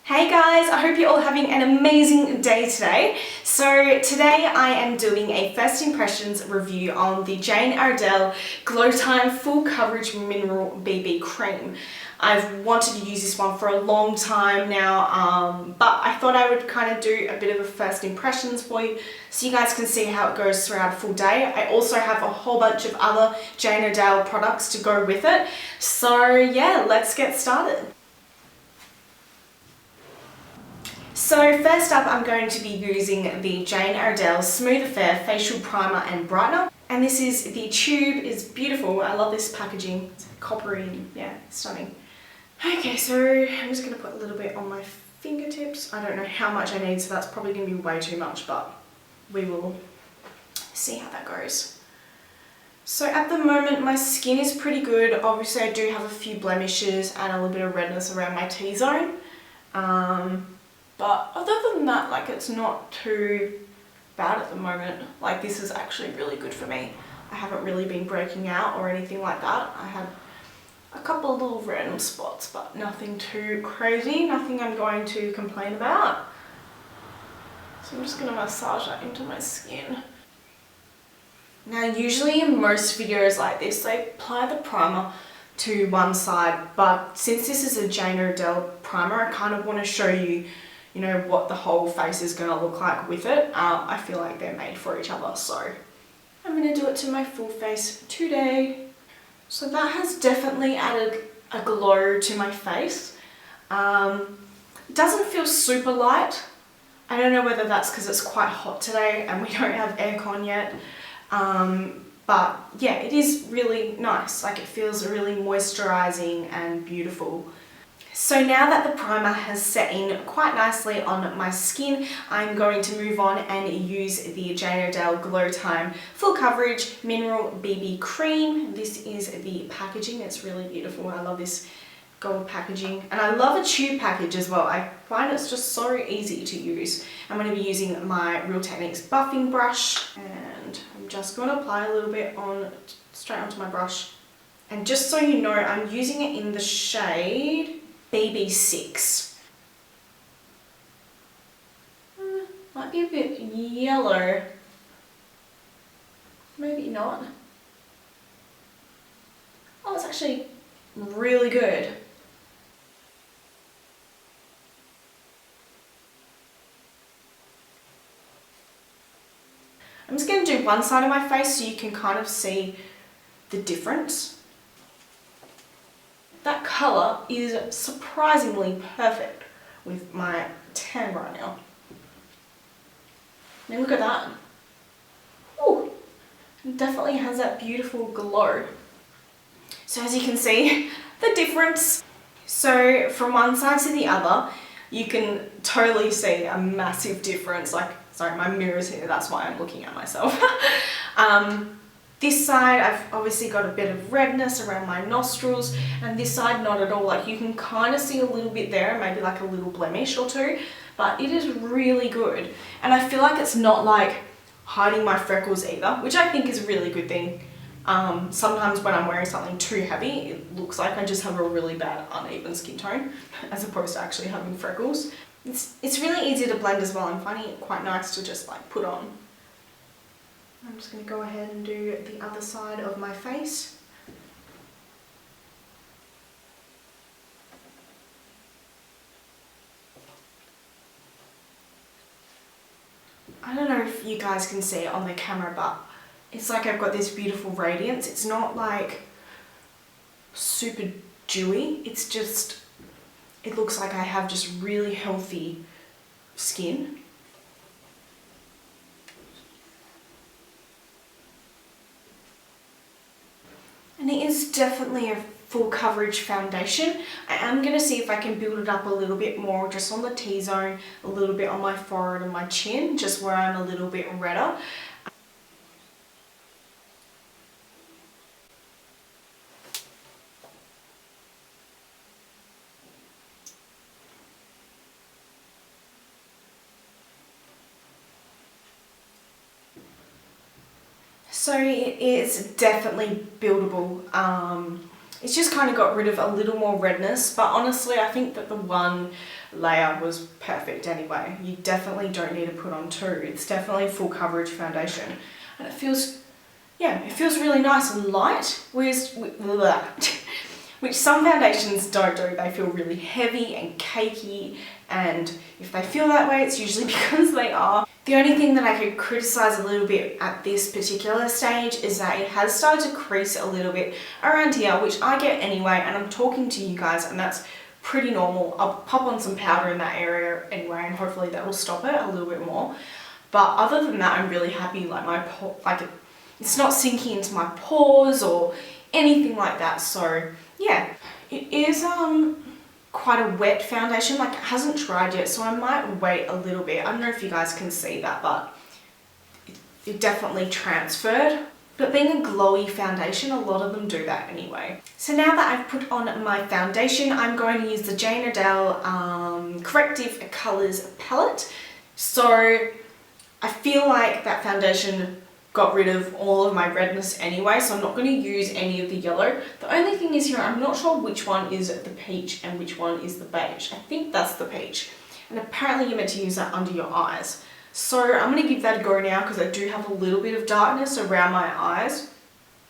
Hey guys, I hope you're all having an amazing day today. So today I am doing a first impressions review on the Jane Iredale Glow Time Full Coverage Mineral BB Cream. I've wanted to use this one for a long time now, but I thought I would kind of do a bit of a first impressions for you so you guys can see how it goes throughout a full day. I also have a whole bunch of other Jane Iredale products to go with it. So yeah, let's get started. So first up, I'm going to be using the Jane Iredale Smooth Affair Facial Primer and Brightener. And this is, the tube is beautiful. I love this packaging. It's coppery and yeah, stunning. Okay, so I'm just going to put a little bit on my fingertips. I don't know how much I need, so that's probably going to be way too much, but we will see how that goes. So at the moment, my skin is pretty good. Obviously, I do have a few blemishes and a little bit of redness around my T-zone. But other than that, like, it's not too bad at the moment. Like, this is actually really good for me. I haven't really been breaking out or anything like that. I had a couple of little random spots, but nothing too crazy, nothing I'm going to complain about. So I'm just going to massage that into my skin. Now, usually in most videos like this, they apply the primer to one side, but since this is a Jane Iredale primer, I kind of want to show you, you know, what the whole face is going to look like with it. I feel like they're made for each other, so I'm going to do it to my full face today. So that has definitely added a glow to my face. It doesn't feel super light. I don't know whether that's because it's quite hot today and we don't have aircon yet. But yeah, it is really nice. Like, it feels really moisturizing and beautiful. So now that the primer has set in quite nicely on my skin, I'm going to move on and use the Jane Iredale Glow Time Full Coverage Mineral BB Cream. This is the packaging. It's really beautiful. I love this gold packaging, and I love a tube package as well. I find it's just so easy to use. I'm going to be using my Real Techniques buffing brush, and I'm just going to apply a little bit on straight onto my brush. And just so you know, I'm using it in the shade BB6. Might be a bit yellow. Maybe not. Oh, it's actually really good. I'm just going to do one side of my face so you can kind of see the difference. That colour is surprisingly perfect with my tan right now. I mean, look at that. Ooh, it definitely has that beautiful glow. So as you can see, the difference. So from one side to the other, you can totally see a massive difference. Like, sorry, my mirror's here, that's why I'm looking at myself. This side, I've obviously got a bit of redness around my nostrils, and this side, not at all. Like, you can kind of see a little bit there, maybe like a little blemish or two, but it is really good. And I feel like it's not like hiding my freckles either, which I think is a really good thing. Sometimes when I'm wearing something too heavy, it looks like I just have a really bad uneven skin tone, as opposed to actually having freckles. It's really easy to blend as well. I'm finding it quite nice to just like put on. I'm just going to go ahead and do the other side of my face. I don't know if you guys can see it on the camera, but it's like I've got this beautiful radiance. It's not like super dewy. It's just, it looks like I have just really healthy skin. And it is definitely a full coverage foundation. I am going to see if I can build it up a little bit more just on the T-zone, a little bit on my forehead and my chin, just where I'm a little bit redder. So it is definitely buildable. It's just kind of got rid of a little more redness, but honestly I think that the one layer was perfect anyway. You definitely don't need to put on two. It's definitely full coverage foundation, and it feels, yeah, it feels really nice and light, which some foundations don't do. They feel really heavy and cakey, and if they feel that way, it's usually because they are. The only thing that I could criticize a little bit at this particular stage is that it has started to crease a little bit around here, which I get anyway, and I'm talking to you guys, and that's pretty normal. I'll pop on some powder in that area anyway, and hopefully that will stop it a little bit more. But other than that, I'm really happy. Like it's not sinking into my pores or anything like that. So yeah, it is quite a wet foundation. Like, it hasn't dried yet, so I might wait a little bit. I don't know if you guys can see that, but it definitely transferred. But being a glowy foundation, a lot of them do that anyway. So now that I've put on my foundation, I'm going to use the Jane Iredale Corrective Colours palette. So I feel like that foundation got rid of all of my redness anyway, so I'm not going to use any of the yellow. The only thing is here, I'm not sure which one is the peach and which one is the beige. I think that's the peach. And apparently you're meant to use that under your eyes. So I'm going to give that a go now because I do have a little bit of darkness around my eyes.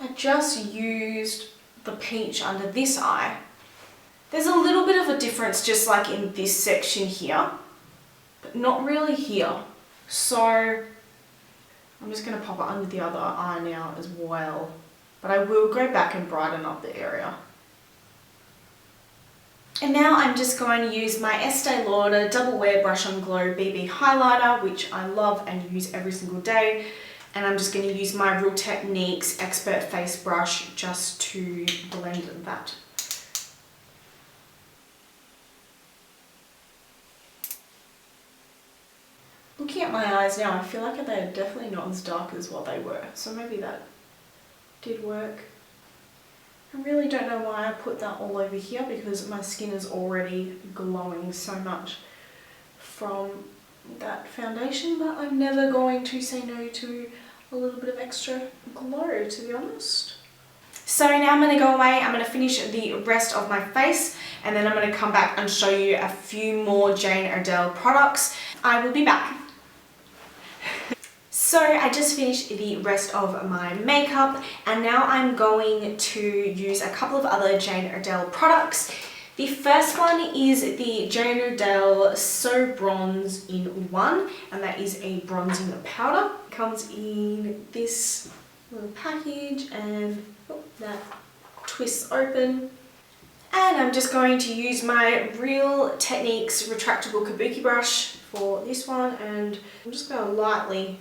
I just used the peach under this eye. There's a little bit of a difference just like in this section here, but not really here. So I'm just going to pop it under the other eye now as well, but I will go back and brighten up the area. And now I'm just going to use my Estee Lauder Double Wear Brush on Glow BB highlighter, which I love and use every single day. And I'm just going to use my Real Techniques Expert Face Brush just to blend that. Looking at my eyes now, I feel like they're definitely not as dark as what they were, so maybe that did work. I really don't know why I put that all over here because my skin is already glowing so much from that foundation, but I'm never going to say no to a little bit of extra glow, to be honest. So now I'm going to go away, I'm going to finish the rest of my face, and then I'm going to come back and show you a few more Jane Iredale products. I will be back. So I just finished the rest of my makeup, and now I'm going to use a couple of other Jane Iredale products. The first one is the Jane Iredale So Bronze in 1, and that is a bronzing powder. It comes in this little package, and that twists open. And I'm just going to use my Real Techniques retractable kabuki brush for this one, and I'm just going to lightly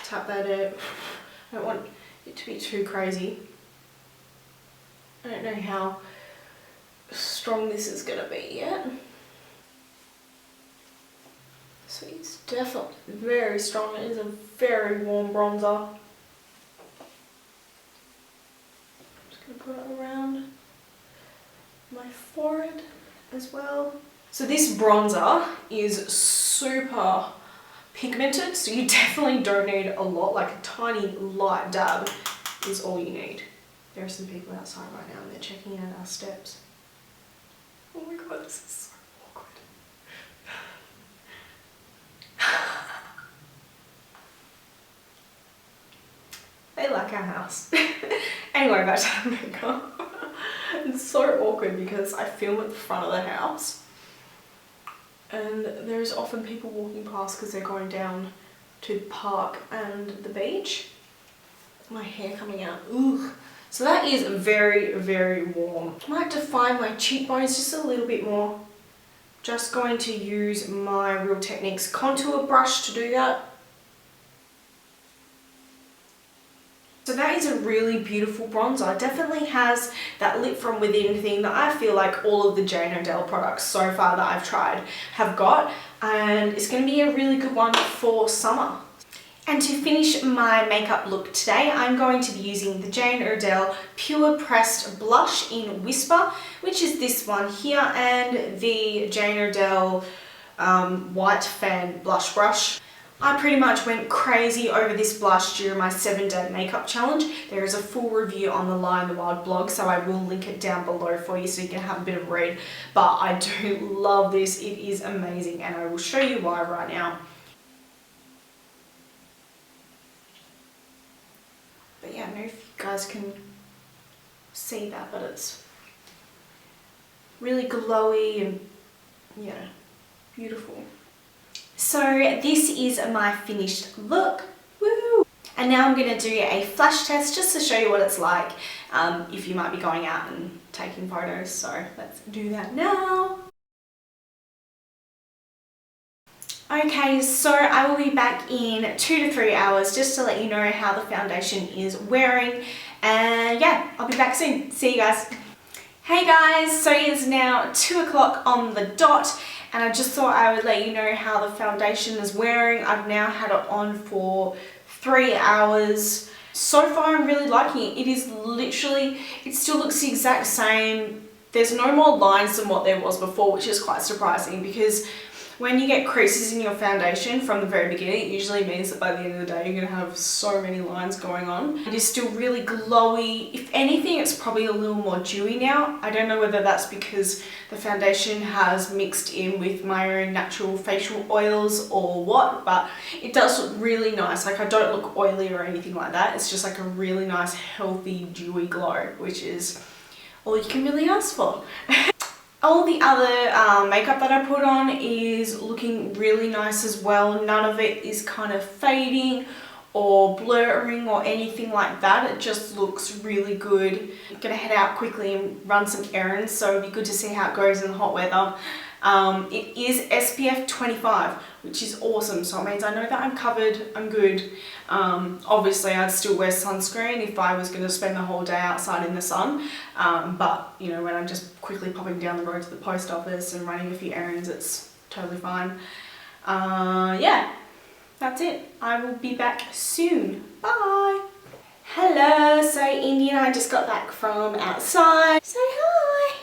tap that in. I don't want it to be too crazy. I don't know how strong this is going to be yet. So it's definitely very strong. It is a very warm bronzer. I'm just going to put it around my forehead as well. So this bronzer is super pigmented, so you definitely don't need a lot. Like a tiny light dab is all you need. There are some people outside right now and they're checking out our steps. Oh my god, this is so awkward. They like our house. Anyway, back to the makeup. It's so awkward because I film at the front of the house and there's often people walking past because they're going down to the park and the beach. My hair coming out. Ugh. So that is very, very warm. I might define my cheekbones just a little bit more. Just going to use my Real Techniques contour brush to do that. So that is a really beautiful bronzer. It definitely has that lit from within thing that I feel like all of the Jane Iredale products so far that I've tried have got, and it's going to be a really good one for summer. And to finish my makeup look today, I'm going to be using the Jane Iredale Pure Pressed Blush in Whisper, which is this one here, and the Jane Iredale White Fan Blush Brush. I pretty much went crazy over this blush during my 7-day makeup challenge. There is a full review on the Lie in the Wild blog, so I will link it down below for you so you can have a bit of a read. But I do love this. It is amazing, and I will show you why right now. But yeah, I don't know if you guys can see that, but it's really glowy and yeah, beautiful. So this is my finished look. Woo! And now I'm going to do a flash test just to show you what it's like if you might be going out and taking photos. So let's do that now. Okay, so I will be back in 2 to 3 hours just to let you know how the foundation is wearing. And yeah, I'll be back soon. See you guys. Hey guys, so it's now 2 o'clock on the dot, and I just thought I would let you know how the foundation is wearing. I've now had it on for 3 hours. So far I'm really liking it. It is literally, it still looks the exact same. There's no more lines than what there was before, which is quite surprising because when you get creases in your foundation from the very beginning, it usually means that by the end of the day you're going to have so many lines going on. It is still really glowy. If anything, it's probably a little more dewy now. I don't know whether that's because the foundation has mixed in with my own natural facial oils or what, but it does look really nice. Like, I don't look oily or anything like that. It's just like a really nice, healthy, dewy glow, which is all you can really ask for. All the other makeup that I put on is looking really nice as well. None of it is kind of fading or blurring or anything like that. It just looks really good. I'm gonna head out quickly and run some errands, so it'll be good to see how it goes in the hot weather. It is SPF 25, which is awesome, so it means I know that I'm covered, I'm good. Obviously I'd still wear sunscreen if I was going to spend the whole day outside in the sun, but you know, when I'm just quickly popping down the road to the post office and running a few errands, it's totally fine. Yeah, that's it. I will be back soon. Bye! Hello, so Indy and I just got back from outside. Say hi!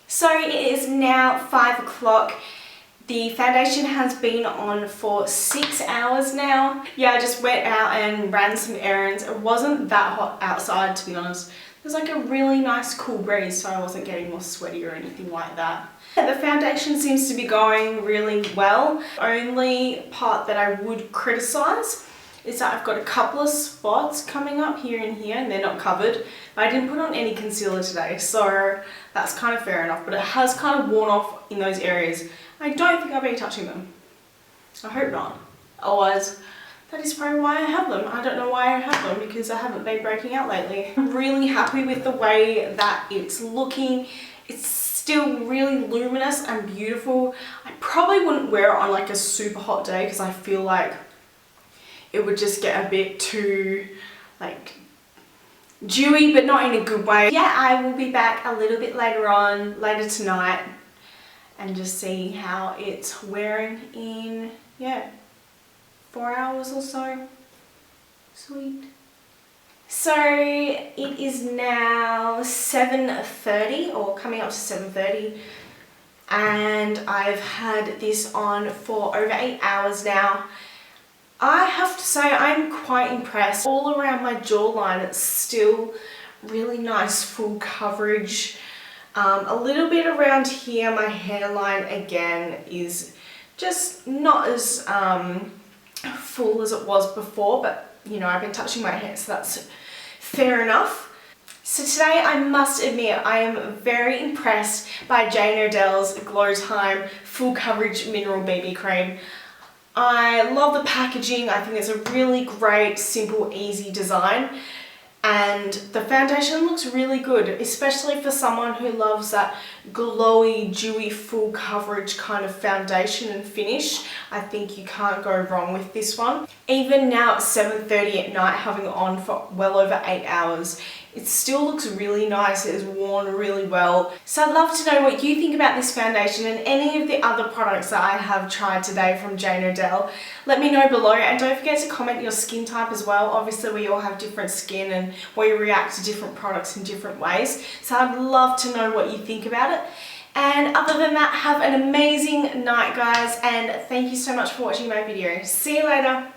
So it is now 5 o'clock. The foundation has been on for 6 hours now. Yeah, I just went out and ran some errands. It wasn't that hot outside, to be honest. There's like a really nice cool breeze, so I wasn't getting more sweaty or anything like that. The foundation seems to be going really well. The only part that I would criticize is that I've got a couple of spots coming up here and here, and they're not covered. But I didn't put on any concealer today, so that's kind of fair enough. But it has kind of worn off in those areas. I don't think I'll be touching them. I hope not. Otherwise, that is probably why I have them. I don't know why I have them, because I haven't been breaking out lately. I'm really happy with the way that it's looking. It's still really luminous and beautiful. I probably wouldn't wear it on like a super hot day because I feel like it would just get a bit too like dewy, but not in a good way. Yeah, I will be back a little bit later on, later tonight, and just see how it's wearing in, yeah, 4 hours or so. Sweet. So it is now 7:30 or coming up to 7:30, and I've had this on for over 8 hours now. I have to say I'm quite impressed. All around my jawline it's still really nice full coverage. A little bit around here, my hairline again is just not as full as it was before, but you know, I've been touching my hair, so that's fair enough. So today I must admit I am very impressed by Jane Iredale's Glow Time Full Coverage Mineral BB Cream. I love the packaging. I think it's a really great, simple, easy design. And the foundation looks really good, especially for someone who loves that glowy, dewy, full coverage kind of foundation and finish. I think you can't go wrong with this one. Even now at 7:30 at night, having it on for well over 8 hours, it still looks really nice. It is worn really well. So I'd love to know what you think about this foundation and any of the other products that I have tried today from Jane Iredale. Let me know below, and don't forget to comment your skin type as well. Obviously we all have different skin and we react to different products in different ways. So I'd love to know what you think about it. And other than that, have an amazing night, guys, and thank you so much for watching my video. See you later.